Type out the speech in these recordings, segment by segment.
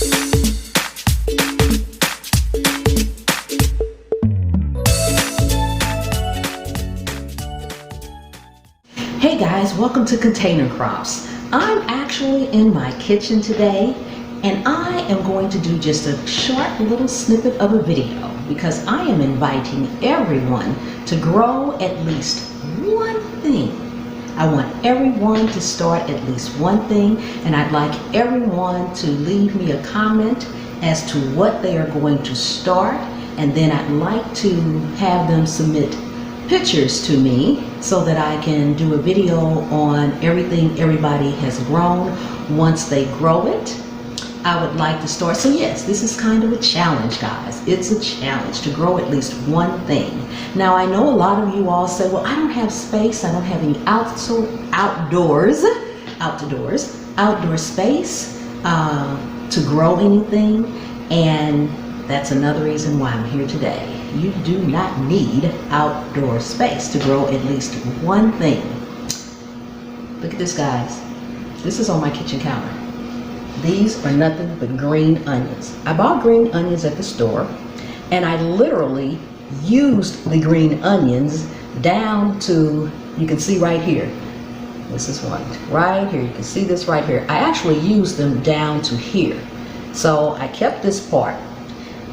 Hey guys, welcome to Container Crops. I'm actually in my kitchen today and I am going to do just a short little snippet of a video because I am inviting everyone to grow at least one thing. I want everyone to start at least one thing, and I'd like everyone to leave me a comment as to what they are going to start, and then I'd like to have them submit pictures to me so that I can do a video on everything everybody has grown once they grow it. I would like to start, so yes, this is kind of a challenge, guys. It's a challenge to grow at least one thing. Now, I know a lot of you all say, well, I don't have space, I don't have any outdoor space to grow anything, and that's another reason why I'm here today. You do not need outdoor space to grow at least one thing. Look at this, guys. This is on my kitchen counter. These are nothing but green onions. I bought green onions at the store, and I literally used the green onions down to, you can see right here. This is one right here. You can see this right here. I actually used them down to here. So I kept this part.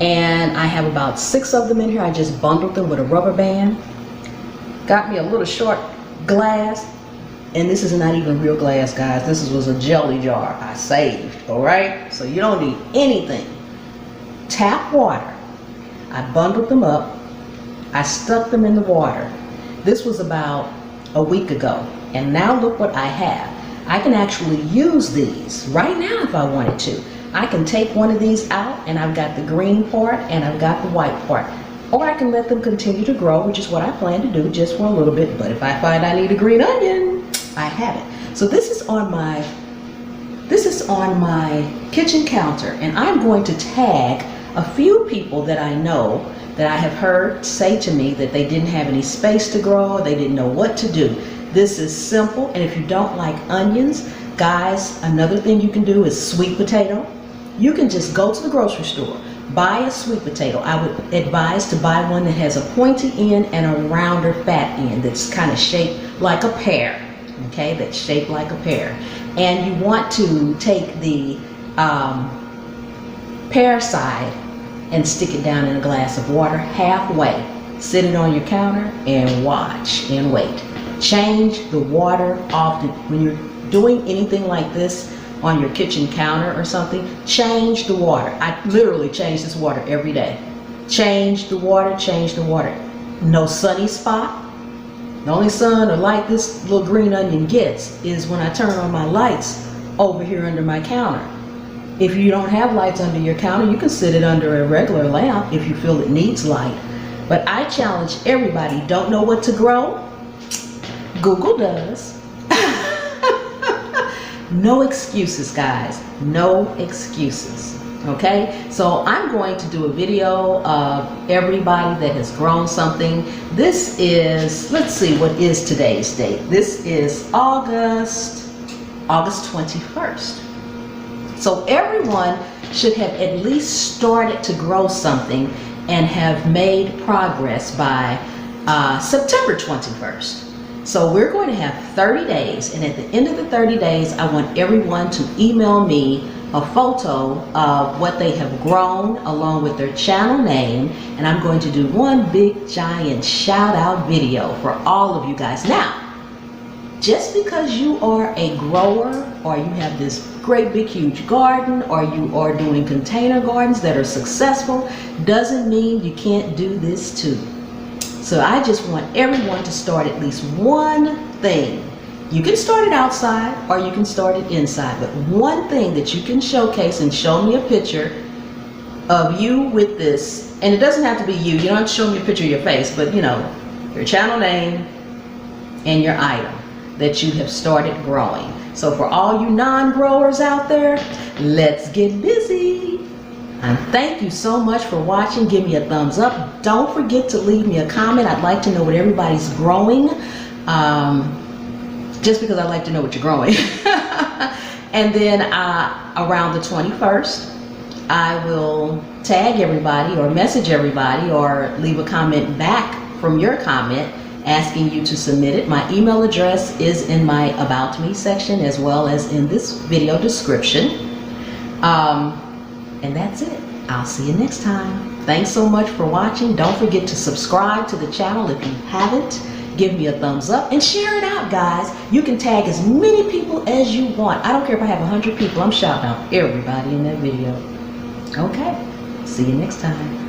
And I have about 6 of them in here. I just bundled them with a rubber band. Got me a little short glass. And this is not even real glass, guys. This was a jelly jar I saved, all right? So you don't need anything. Tap water. I bundled them up. I stuck them in the water. This was about a week ago. And now look what I have. I can actually use these right now if I wanted to. I can take one of these out and I've got the green part and I've got the white part. Or I can let them continue to grow, which is what I plan to do just for a little bit. But if I find I need a green onion, I have it. So this is on my kitchen counter, and I'm going to tag a few people that I know that I have heard say to me that they didn't have any space to grow, they didn't know what to do. This is simple, and if you don't like onions, guys, another thing you can do is sweet potato. You can just go to the grocery store, buy a sweet potato. I would advise to buy one that has a pointy end and a rounder fat end that's kind of shaped like a pear, okay, that's shaped like a pear. And you want to take the pear side and stick it down in a glass of water halfway. Sit it on your counter and watch and wait. Change the water often. When you're doing anything like this on your kitchen counter or something, change the water. I literally change this water every day. Change the water, change the water. No sunny spot. The only sun or light this little green onion gets is when I turn on my lights over here under my counter. If you don't have lights under your counter, you can sit it under a regular lamp if you feel it needs light. But I challenge everybody, don't know what to grow? Google does. No excuses, guys. No excuses. Okay? So I'm going to do a video of everybody that has grown something. This is, let's see, what is today's date? This is August 21st. So everyone should have at least started to grow something and have made progress by September 21st. So we're going to have 30 days, and at the end of the 30 days, I want everyone to email me a photo of what they have grown along with their channel name, and I'm going to do one big giant shout out video for all of you guys. Now, just because you are a grower or you have this great big huge garden or you are doing container gardens that are successful doesn't mean you can't do this too. So I just want everyone to start at least one thing. You can start it outside or you can start it inside, but one thing that you can showcase and show me a picture of you with this, and it doesn't have to be you, you don't have to show me a picture of your face, but you know, your channel name and your item that you have started growing. So for all you non-growers out there, let's get busy. And thank you so much for watching. Give me a thumbs up. Don't forget to leave me a comment. I'd like to know what everybody's growing. Just because I like to know what you're growing. And then around the 21st, I will tag everybody or message everybody or leave a comment back from your comment asking you to submit it. My email address is in my About Me section as well as in this video description. And that's it. I'll see you next time. Thanks so much for watching. Don't forget to subscribe to the channel if you haven't. Give me a thumbs up and share it out, guys. You can tag as many people as you want. I don't care if I have 100 people. I'm shouting out everybody in that video. Okay. See you next time.